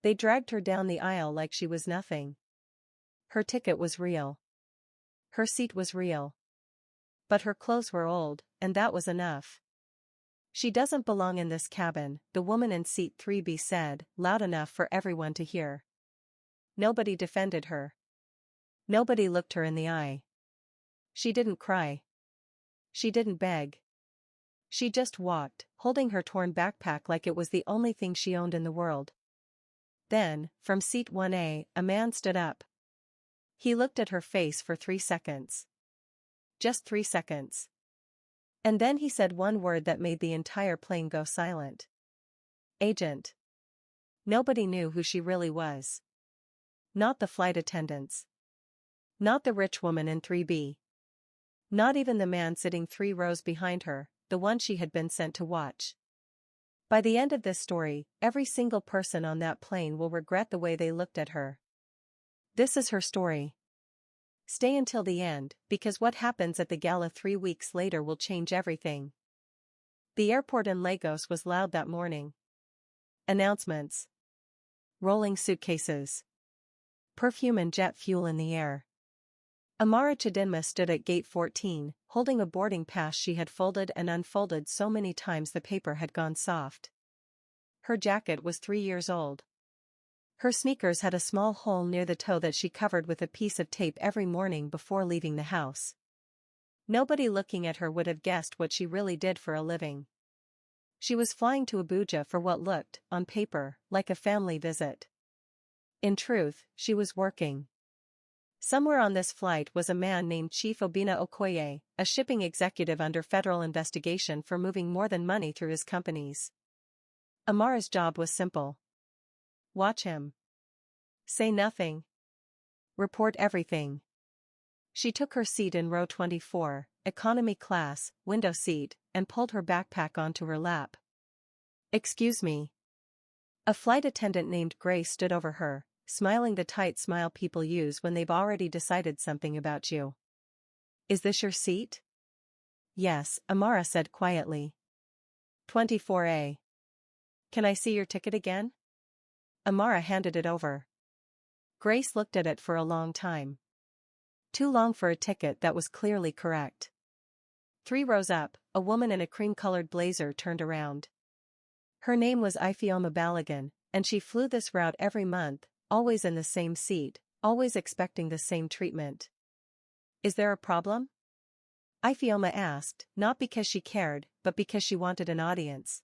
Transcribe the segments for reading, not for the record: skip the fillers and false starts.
They dragged her down the aisle like she was nothing. Her ticket was real. Her seat was real. But her clothes were old, and that was enough. "She doesn't belong in this cabin," the woman in seat 3B said, loud enough for everyone to hear. Nobody defended her. Nobody looked her in the eye. She didn't cry. She didn't beg. She just walked, holding her torn backpack like it was the only thing she owned in the world. Then, from seat 1A, a man stood up. He looked at her face for 3 seconds. Just 3 seconds. And then he said one word that made the entire plane go silent. Agent. Nobody knew who she really was. Not the flight attendants. Not the rich woman in 3B. Not even the man sitting 3 rows behind her, the one she had been sent to watch. By the end of this story, every single person on that plane will regret the way they looked at her. This is her story. Stay until the end, because what happens at the gala 3 weeks later will change everything. The airport in Lagos was loud that morning. Announcements. Rolling suitcases. Perfume and jet fuel in the air. Amara Chidinma stood at gate 14, holding a boarding pass she had folded and unfolded so many times the paper had gone soft. Her jacket was 3 years old. Her sneakers had a small hole near the toe that she covered with a piece of tape every morning before leaving the house. Nobody looking at her would have guessed what she really did for a living. She was flying to Abuja for what looked, on paper, like a family visit. In truth, she was working. Somewhere on this flight was a man named Chief Obinna Okoye, a shipping executive under federal investigation for moving more than money through his companies. Amara's job was simple. Watch him. Say nothing. Report everything. She took her seat in row 24, economy class, window seat, and pulled her backpack onto her lap. "Excuse me." A flight attendant named Grace stood over her, smiling the tight smile people use when they've already decided something about you. "Is this your seat?" "Yes," Amara said quietly. 24A. "Can I see your ticket again?" Amara handed it over. Grace looked at it for a long time. Too long for a ticket that was clearly correct. 3 rows up, a woman in a cream-colored blazer turned around. Her name was Ifeoma Balogun, and she flew this route every month, always in the same seat, always expecting the same treatment. "Is there a problem?" Ifeoma asked, not because she cared, but because she wanted an audience.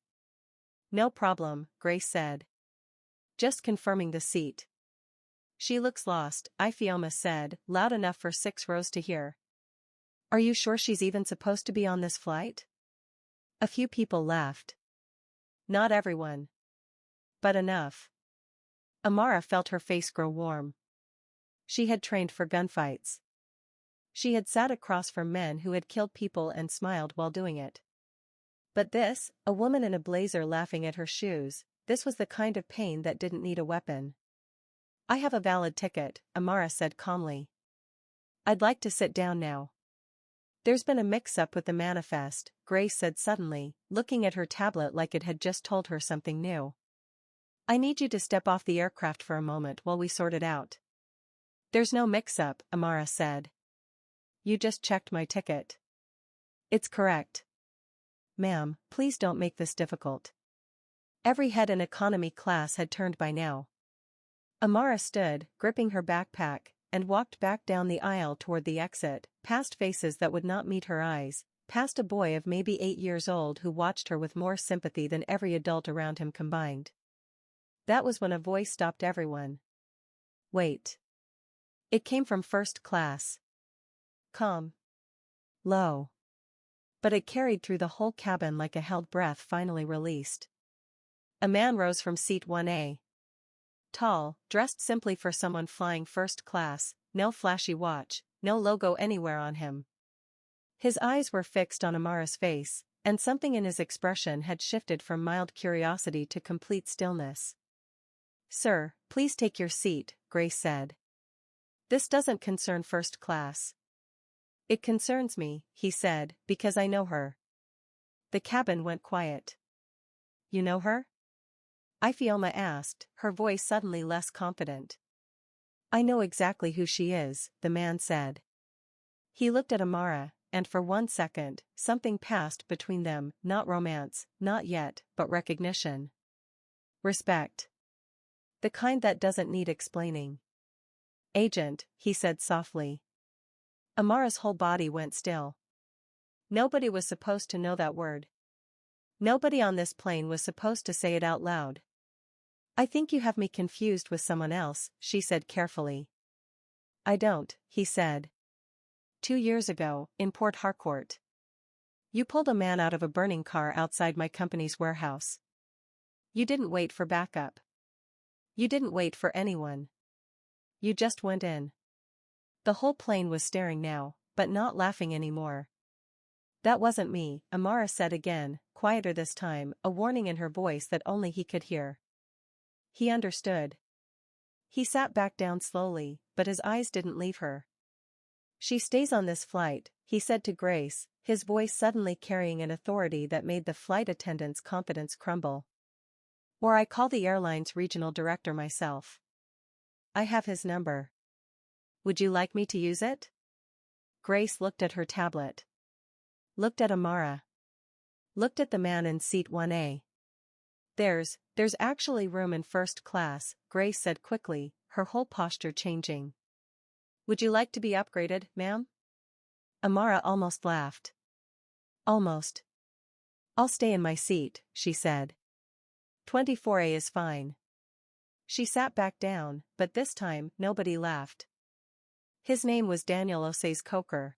"No problem," Grace said. "Just confirming the seat." "She looks lost," Ifeoma said, loud enough for 6 rows to hear. "Are you sure she's even supposed to be on this flight?" A few people laughed. Not everyone. But enough. Amara felt her face grow warm. She had trained for gunfights. She had sat across from men who had killed people and smiled while doing it. But this, a woman in a blazer laughing at her shoes, this was the kind of pain that didn't need a weapon. "I have a valid ticket," Amara said calmly. "I'd like to sit down now." "There's been a mix-up with the manifest," Grace said suddenly, looking at her tablet like it had just told her something new. "I need you to step off the aircraft for a moment while we sort it out." "There's no mix-up," Amara said. "You just checked my ticket." "It's correct." "Ma'am, please don't make this difficult." Every head in economy class had turned by now. Amara stood, gripping her backpack, and walked back down the aisle toward the exit, past faces that would not meet her eyes, past a boy of maybe 8 years old who watched her with more sympathy than every adult around him combined. That was when a voice stopped everyone. "Wait." It came from first class. Calm. Low. But it carried through the whole cabin like a held breath finally released. A man rose from seat 1A. Tall, dressed simply for someone flying first class, no flashy watch, no logo anywhere on him. His eyes were fixed on Amara's face, and something in his expression had shifted from mild curiosity to complete stillness. "Sir, please take your seat," Grace said. "This doesn't concern first class." "It concerns me," he said, "because I know her." The cabin went quiet. "You know her?" Fiona asked, her voice suddenly less confident. I know exactly who she is, the man said. He looked at Amara, and for 1 second, something passed between them, not romance, not yet, but recognition. Respect. The kind that doesn't need explaining. Agent, he said softly. Amara's whole body went still. Nobody was supposed to know that word. Nobody on this plane was supposed to say it out loud. I think you have me confused with someone else, she said carefully. I don't, he said. 2 years ago, in Port Harcourt. You pulled a man out of a burning car outside my company's warehouse. You didn't wait for backup. You didn't wait for anyone. You just went in. The whole plane was staring now, but not laughing anymore. That wasn't me, Amara said again, quieter this time, a warning in her voice that only he could hear. He understood. He sat back down slowly, but his eyes didn't leave her. She stays on this flight, he said to Grace, his voice suddenly carrying an authority that made the flight attendant's confidence crumble. Or I call the airline's regional director myself. I have his number. Would you like me to use it? Grace looked at her tablet. Looked at Amara. Looked at the man in seat 1A. There's actually room in first class, Grace said quickly, her whole posture changing. Would you like to be upgraded, ma'am? Amara almost laughed. Almost. I'll stay in my seat, she said. 24A is fine. She sat back down, but this time, nobody laughed. His name was Daniel Osei's Coker.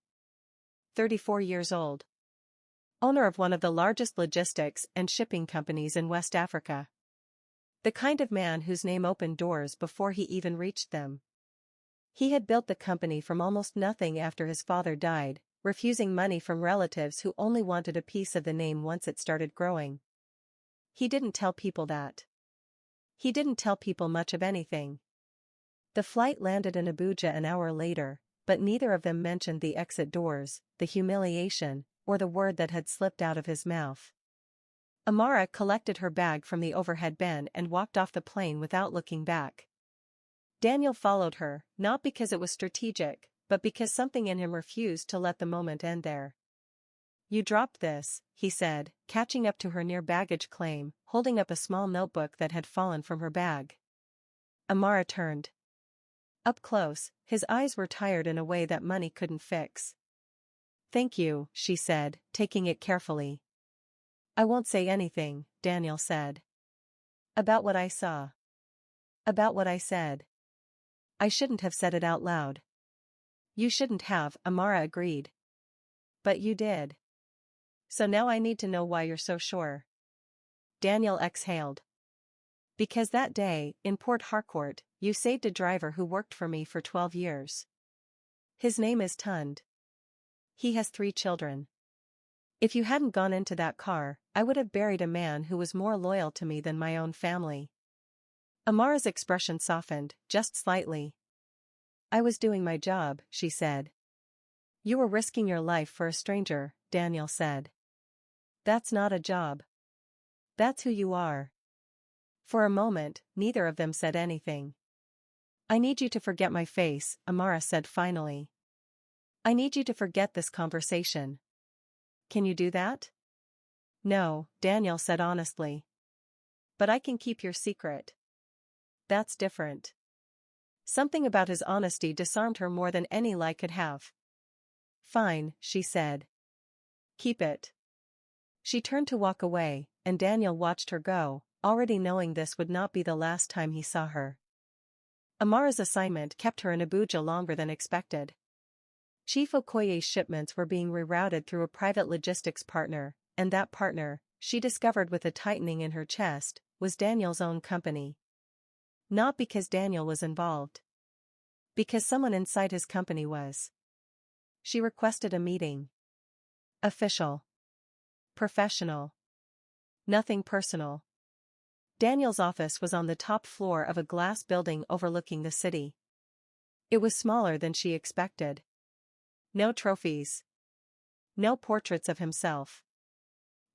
34 years old. Owner of one of the largest logistics and shipping companies in West Africa. The kind of man whose name opened doors before he even reached them. He had built the company from almost nothing after his father died, refusing money from relatives who only wanted a piece of the name once it started growing. He didn't tell people that. He didn't tell people much of anything. The flight landed in Abuja an hour later, but neither of them mentioned the exit doors, the humiliation, or the word that had slipped out of his mouth. Amara collected her bag from the overhead bin and walked off the plane without looking back. Daniel followed her, not because it was strategic, but because something in him refused to let the moment end there. You dropped this, he said, catching up to her near baggage claim, holding up a small notebook that had fallen from her bag. Amara turned. Up close, his eyes were tired in a way that money couldn't fix. Thank you, she said, taking it carefully. I won't say anything, Daniel said. About what I saw. About what I said. I shouldn't have said it out loud. You shouldn't have, Amara agreed. But you did. So now I need to know why you're so sure. Daniel exhaled. Because that day, in Port Harcourt, you saved a driver who worked for me for 12 years. His name is Tund. He has 3 children. If you hadn't gone into that car, I would have buried a man who was more loyal to me than my own family. Amara's expression softened, just slightly. I was doing my job, she said. You were risking your life for a stranger, Daniel said. That's not a job. That's who you are. For a moment, neither of them said anything. I need you to forget my face, Amara said finally. I need you to forget this conversation. Can you do that? No, Daniel said honestly. But I can keep your secret. That's different. Something about his honesty disarmed her more than any lie could have. Fine, she said. Keep it. She turned to walk away, and Daniel watched her go, already knowing this would not be the last time he saw her. Amara's assignment kept her in Abuja longer than expected. Chief Okoye's shipments were being rerouted through a private logistics partner, and that partner, she discovered with a tightening in her chest, was Daniel's own company. Not because Daniel was involved. Because someone inside his company was. She requested a meeting. Official. Professional. Nothing personal. Daniel's office was on the top floor of a glass building overlooking the city. It was smaller than she expected. No trophies. No portraits of himself.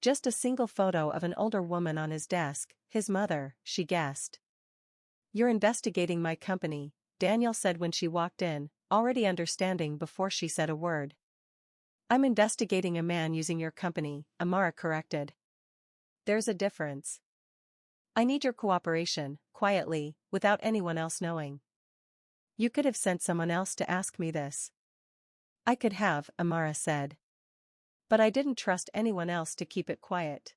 Just a single photo of an older woman on his desk, his mother, she guessed. "You're investigating my company," Daniel said when she walked in, already understanding before she said a word. "I'm investigating a man using your company," Amara corrected. "There's a difference. I need your cooperation," quietly, without anyone else knowing. "You could have sent someone else to ask me this." "I could have," Amara said. "But I didn't trust anyone else to keep it quiet."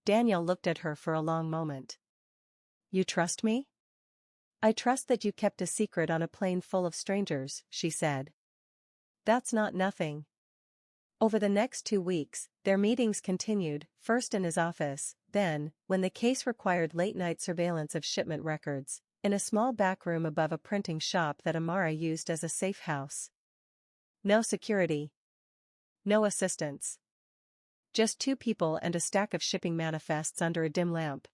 Daniel looked at her for a long moment. "You trust me?" "I trust that you kept a secret on a plane full of strangers," she said. "That's not nothing." Over the next 2 weeks, their meetings continued, first in his office, then, when the case required late-night surveillance of shipment records, in a small back room above a printing shop that Amara used as a safe house. No security. No assistants. Just 2 people and a stack of shipping manifests under a dim lamp.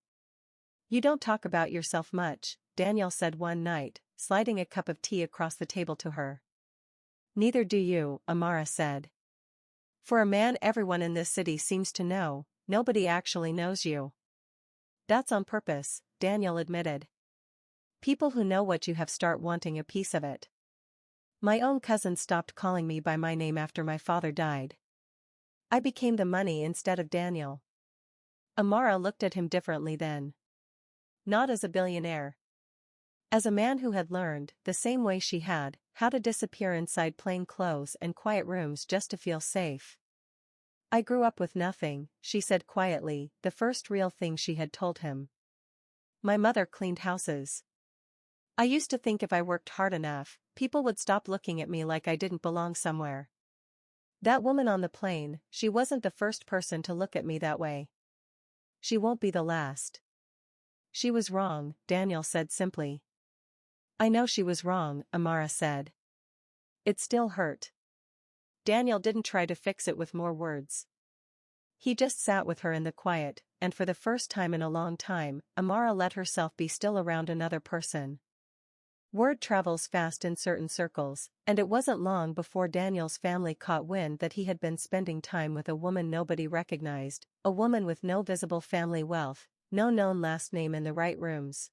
"You don't talk about yourself much," Daniel said one night, sliding a cup of tea across the table to her. "Neither do you," Amara said. "For a man everyone in this city seems to know, nobody actually knows you." "That's on purpose," Daniel admitted. "People who know what you have start wanting a piece of it. My own cousin stopped calling me by my name after my father died. I became the money instead of Daniel." Amara looked at him differently then. Not as a billionaire. As a man who had learned, the same way she had, how to disappear inside plain clothes and quiet rooms just to feel safe. "I grew up with nothing," she said quietly, the first real thing she had told him. "My mother cleaned houses. I used to think if I worked hard enough, people would stop looking at me like I didn't belong somewhere. That woman on the plane, she wasn't the first person to look at me that way. She won't be the last." "She was wrong," Daniel said simply. "I know she was wrong," Amara said. "It still hurt." Daniel didn't try to fix it with more words. He just sat with her in the quiet, and for the first time in a long time, Amara let herself be still around another person. Word travels fast in certain circles, and it wasn't long before Daniel's family caught wind that he had been spending time with a woman nobody recognized, a woman with no visible family wealth, no known last name in the right rooms.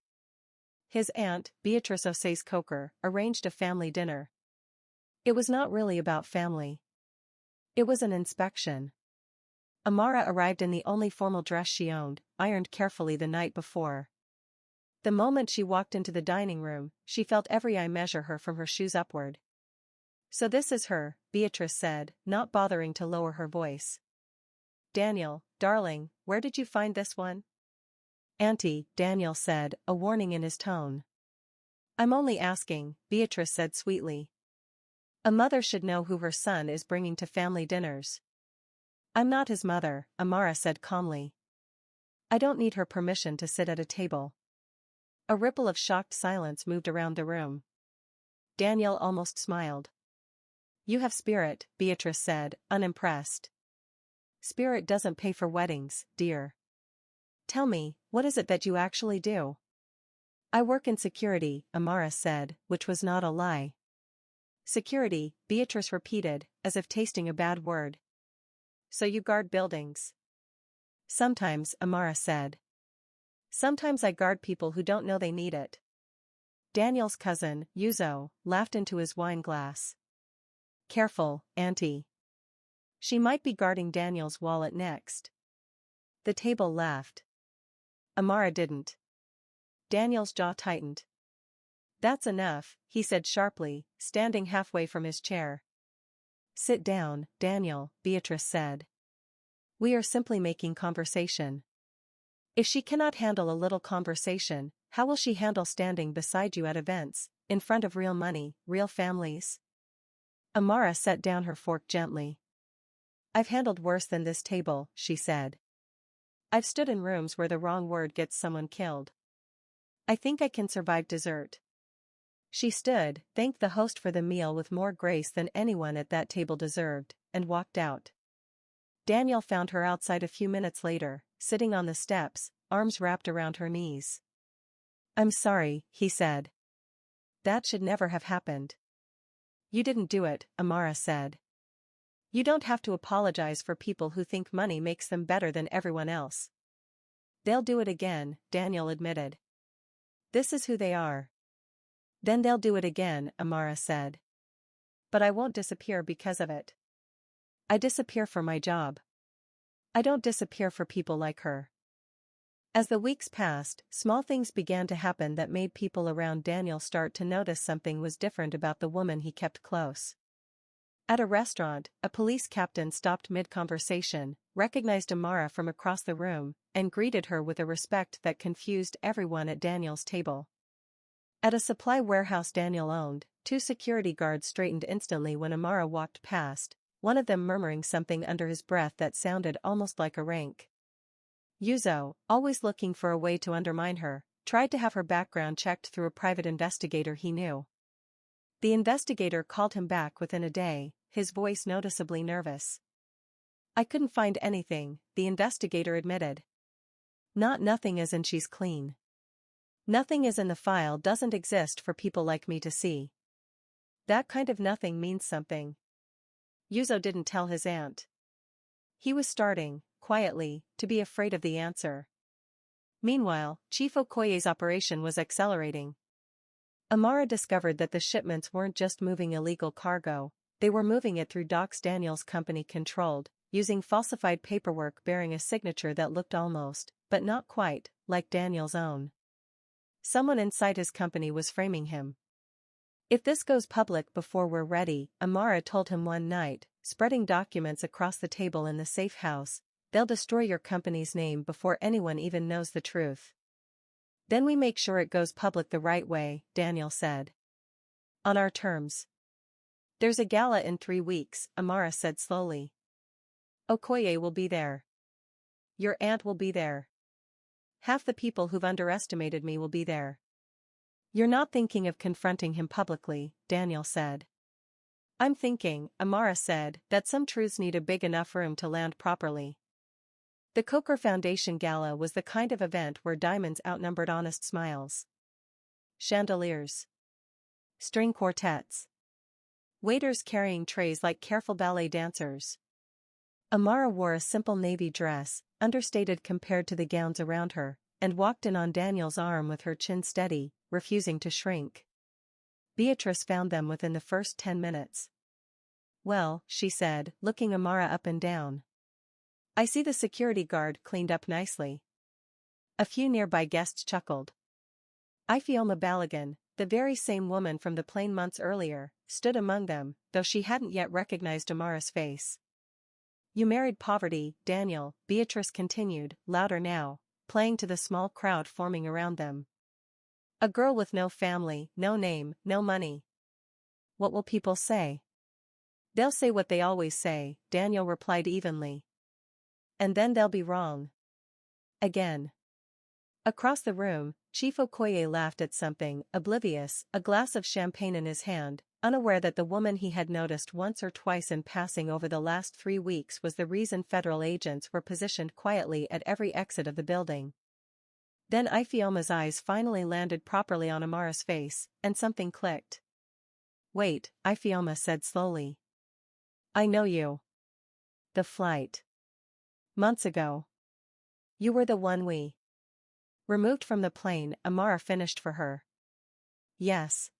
His aunt, Beatrice O'Says Coker, arranged a family dinner. It was not really about family. It was an inspection. Amara arrived in the only formal dress she owned, ironed carefully the night before. The moment she walked into the dining room, she felt every eye measure her from her shoes upward. "So this is her," Beatrice said, not bothering to lower her voice. "Daniel, darling, where did you find this one?" "Auntie," Daniel said, a warning in his tone. "I'm only asking," Beatrice said sweetly. "A mother should know who her son is bringing to family dinners." "I'm not his mother," Amara said calmly. "I don't need her permission to sit at a table." A ripple of shocked silence moved around the room. Daniel almost smiled. "You have spirit," Beatrice said, unimpressed. "Spirit doesn't pay for weddings, dear. Tell me, what is it that you actually do?" "I work in security," Amara said, which was not a lie. "Security," Beatrice repeated, as if tasting a bad word. "So you guard buildings?" "Sometimes," Amara said. "Sometimes I guard people who don't know they need it." Daniel's cousin, Yuzo, laughed into his wine glass. "Careful, Auntie. She might be guarding Daniel's wallet next." The table laughed. Amara didn't. Daniel's jaw tightened. "That's enough," he said sharply, standing halfway from his chair. "Sit down, Daniel," Beatrice said. "We are simply making conversation." If she cannot handle a little conversation, how will she handle standing beside you at events, in front of real money, real families? Amara set down her fork gently. "I've handled worse than this table," she said. "I've stood in rooms where the wrong word gets someone killed. I think I can survive dessert." She stood, thanked the host for the meal with more grace than anyone at that table deserved, and walked out. Daniel found her outside a few minutes later, sitting on the steps, arms wrapped around her knees. "I'm sorry," he said. "That should never have happened." "You didn't do it," Amara said. You don't have to apologize for people who think money makes them better than everyone else. They'll do it again, Daniel admitted. This is who they are. Then they'll do it again, Amara said. But I won't disappear because of it. I disappear for my job. I don't disappear for people like her. As the weeks passed, small things began to happen that made people around Daniel start to notice something was different about the woman he kept close. At a restaurant, a police captain stopped mid-conversation, recognized Amara from across the room, and greeted her with a respect that confused everyone at Daniel's table. At a supply warehouse Daniel owned, two security guards straightened instantly when Amara walked past, one of them murmuring something under his breath that sounded almost like a rank. Yuzo, always looking for a way to undermine her, tried to have her background checked through a private investigator he knew. The investigator called him back within a day, his voice noticeably nervous. I couldn't find anything, the investigator admitted. Not nothing as in she's clean. Nothing as in the file doesn't exist for people like me to see. That kind of nothing means something. Yuzo didn't tell his aunt. He was starting, quietly, to be afraid of the answer. Meanwhile, Chief Okoye's operation was accelerating. Amara discovered that the shipments weren't just moving illegal cargo, they were moving it through docks Daniel's company controlled, using falsified paperwork bearing a signature that looked almost, but not quite, like Daniel's own. Someone inside his company was framing him. If this goes public before we're ready, Amara told him one night, spreading documents across the table in the safe house, they'll destroy your company's name before anyone even knows the truth. Then we make sure it goes public the right way, Daniel said. On our terms. There's a gala in 3 weeks, Amara said slowly. Okoye will be there. Your aunt will be there. Half the people who've underestimated me will be there. You're not thinking of confronting him publicly, Daniel said. I'm thinking, Amara said, that some truths need a big enough room to land properly. The Coker Foundation Gala was the kind of event where diamonds outnumbered honest smiles. Chandeliers. String quartets. Waiters carrying trays like careful ballet dancers. Amara wore a simple navy dress, understated compared to the gowns around her, and walked in on Daniel's arm with her chin steady, refusing to shrink. Beatrice found them within the first 10 minutes. Well, she said, looking Amara up and down. I see the security guard cleaned up nicely. A few nearby guests chuckled. Ifioma Balagan, the very same woman from the plane months earlier, stood among them, though she hadn't yet recognized Amara's face. You married poverty, Daniel, Beatrice continued, louder now, playing to the small crowd forming around them. A girl with no family, no name, no money. What will people say? They'll say what they always say, Daniel replied evenly. And then they'll be wrong. Again. Across the room, Chief Okoye laughed at something, oblivious, a glass of champagne in his hand, unaware that the woman he had noticed once or twice in passing over the last 3 weeks was the reason federal agents were positioned quietly at every exit of the building. Then Ifeoma's eyes finally landed properly on Amara's face, and something clicked. Wait, Ifeoma said slowly. I know you. The flight. Months ago. You were the one we removed from the plane, Amara finished for her. Yes.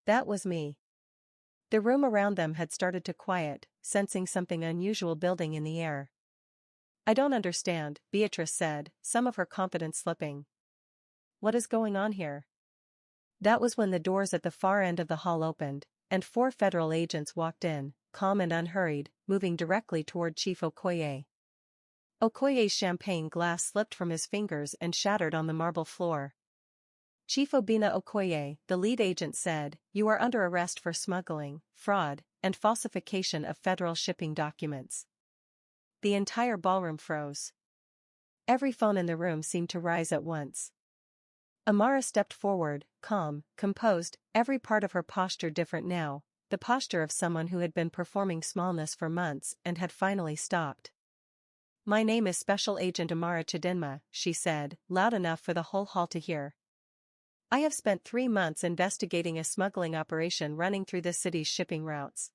That was me. The room around them had started to quiet, sensing something unusual building in the air. I don't understand, Beatrice said, some of her confidence slipping. What is going on here? That was when the doors at the far end of the hall opened, and 4 federal agents walked in, calm and unhurried, moving directly toward Chief Okoye. Okoye's champagne glass slipped from his fingers and shattered on the marble floor. Chief Obina Okoye, the lead agent said, you are under arrest for smuggling, fraud, and falsification of federal shipping documents. The entire ballroom froze. Every phone in the room seemed to rise at once. Amara stepped forward, calm, composed, every part of her posture different now, the posture of someone who had been performing smallness for months and had finally stopped. My name is Special Agent Amara Chidinma, she said, loud enough for the whole hall to hear. I have spent 3 months investigating a smuggling operation running through the city's shipping routes.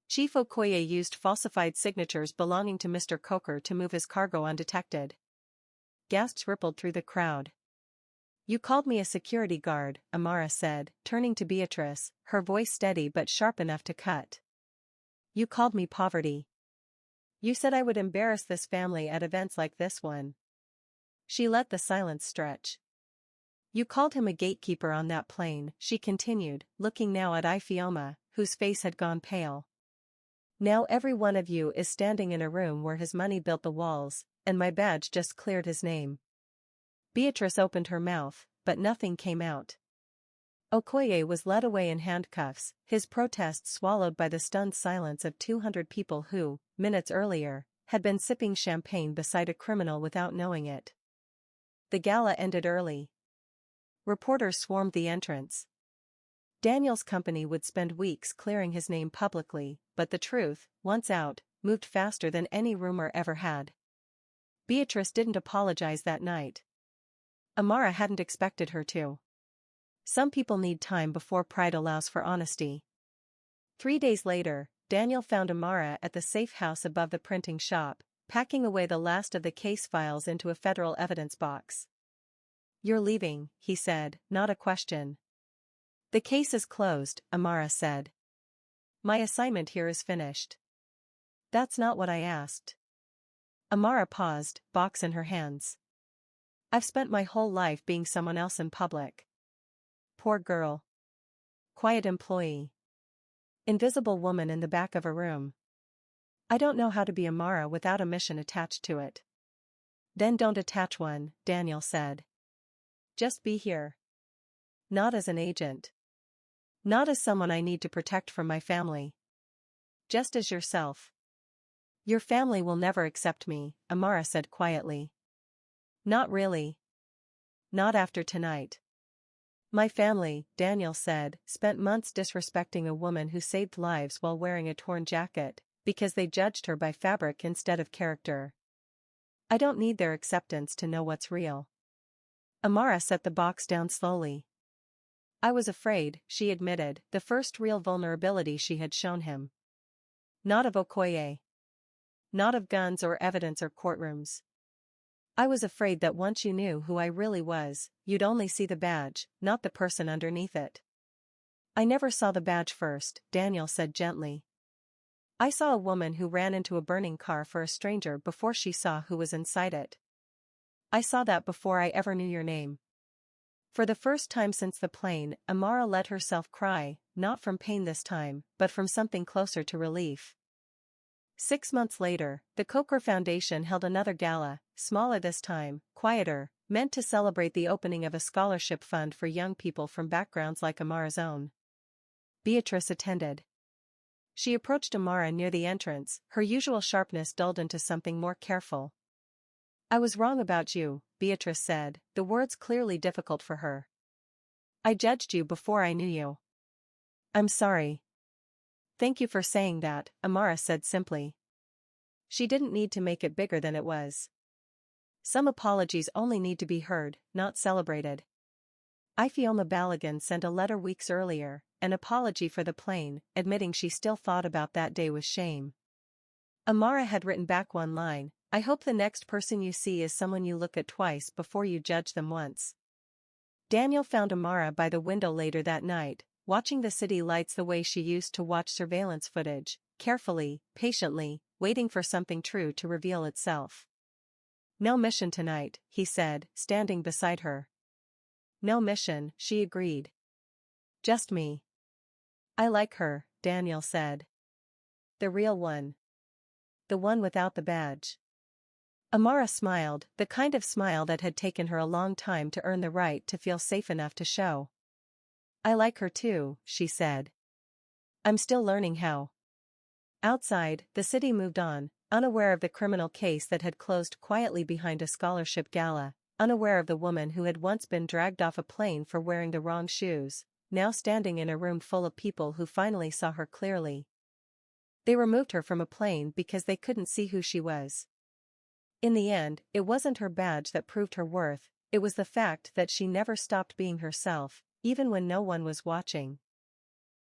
Chief Okoye used falsified signatures belonging to Mr. Coker to move his cargo undetected. Gasps rippled through the crowd. You called me a security guard, Amara said, turning to Beatrice, her voice steady but sharp enough to cut. You called me poverty. You said I would embarrass this family at events like this one. She let the silence stretch. You called him a gatekeeper on that plane, she continued, looking now at Ifeoma, whose face had gone pale. Now every one of you is standing in a room where his money built the walls, and my badge just cleared his name. Beatrice opened her mouth, but nothing came out. Okoye was led away in handcuffs, his protest swallowed by the stunned silence of 200 people who, minutes earlier, had been sipping champagne beside a criminal without knowing it. The gala ended early. Reporters swarmed the entrance. Daniel's company would spend weeks clearing his name publicly, but the truth, once out, moved faster than any rumor ever had. Beatrice didn't apologize that night. Amara hadn't expected her to. Some people need time before pride allows for honesty. 3 days later, Daniel found Amara at the safe house above the printing shop, packing away the last of the case files into a federal evidence box. You're leaving, he said, not a question. The case is closed, Amara said. My assignment here is finished. That's not what I asked. Amara paused, box in her hands. I've spent my whole life being someone else in public. Poor girl. Quiet employee. Invisible woman in the back of a room. I don't know how to be Amara without a mission attached to it. Then don't attach one, Daniel said. Just be here. Not as an agent. Not as someone I need to protect from my family. Just as yourself. Your family will never accept me, Amara said quietly. Not really. Not after tonight. My family, Daniel said, spent months disrespecting a woman who saved lives while wearing a torn jacket, because they judged her by fabric instead of character. I don't need their acceptance to know what's real. Amara set the box down slowly. I was afraid, she admitted, the first real vulnerability she had shown him. Not of Okoye. Not of guns or evidence or courtrooms. I was afraid that once you knew who I really was, you'd only see the badge, not the person underneath it. I never saw the badge first, Daniel said gently. I saw a woman who ran into a burning car for a stranger before she saw who was inside it. I saw that before I ever knew your name. For the first time since the plane, Amara let herself cry, not from pain this time, but from something closer to relief. 6 months later, the Coker Foundation held another gala, smaller this time, quieter, meant to celebrate the opening of a scholarship fund for young people from backgrounds like Amara's own. Beatrice attended. She approached Amara near the entrance, her usual sharpness dulled into something more careful. I was wrong about you, Beatrice said, the words clearly difficult for her. I judged you before I knew you. I'm sorry. Thank you for saying that, Amara said simply. She didn't need to make it bigger than it was. Some apologies only need to be heard, not celebrated. Ifeoma Balogun sent a letter weeks earlier, an apology for the plane, admitting she still thought about that day with shame. Amara had written back one line, I hope the next person you see is someone you look at twice before you judge them once. Daniel found Amara by the window later that night, watching the city lights the way she used to watch surveillance footage, carefully, patiently, waiting for something true to reveal itself. No mission tonight, he said, standing beside her. No mission, she agreed. Just me. I like her, Daniel said. The real one. The one without the badge. Amara smiled, the kind of smile that had taken her a long time to earn the right to feel safe enough to show. I like her too, she said. I'm still learning how. Outside, the city moved on, unaware of the criminal case that had closed quietly behind a scholarship gala, unaware of the woman who had once been dragged off a plane for wearing the wrong shoes, now standing in a room full of people who finally saw her clearly. They removed her from a plane because they couldn't see who she was. In the end, it wasn't her badge that proved her worth, it was the fact that she never stopped being herself, even when no one was watching.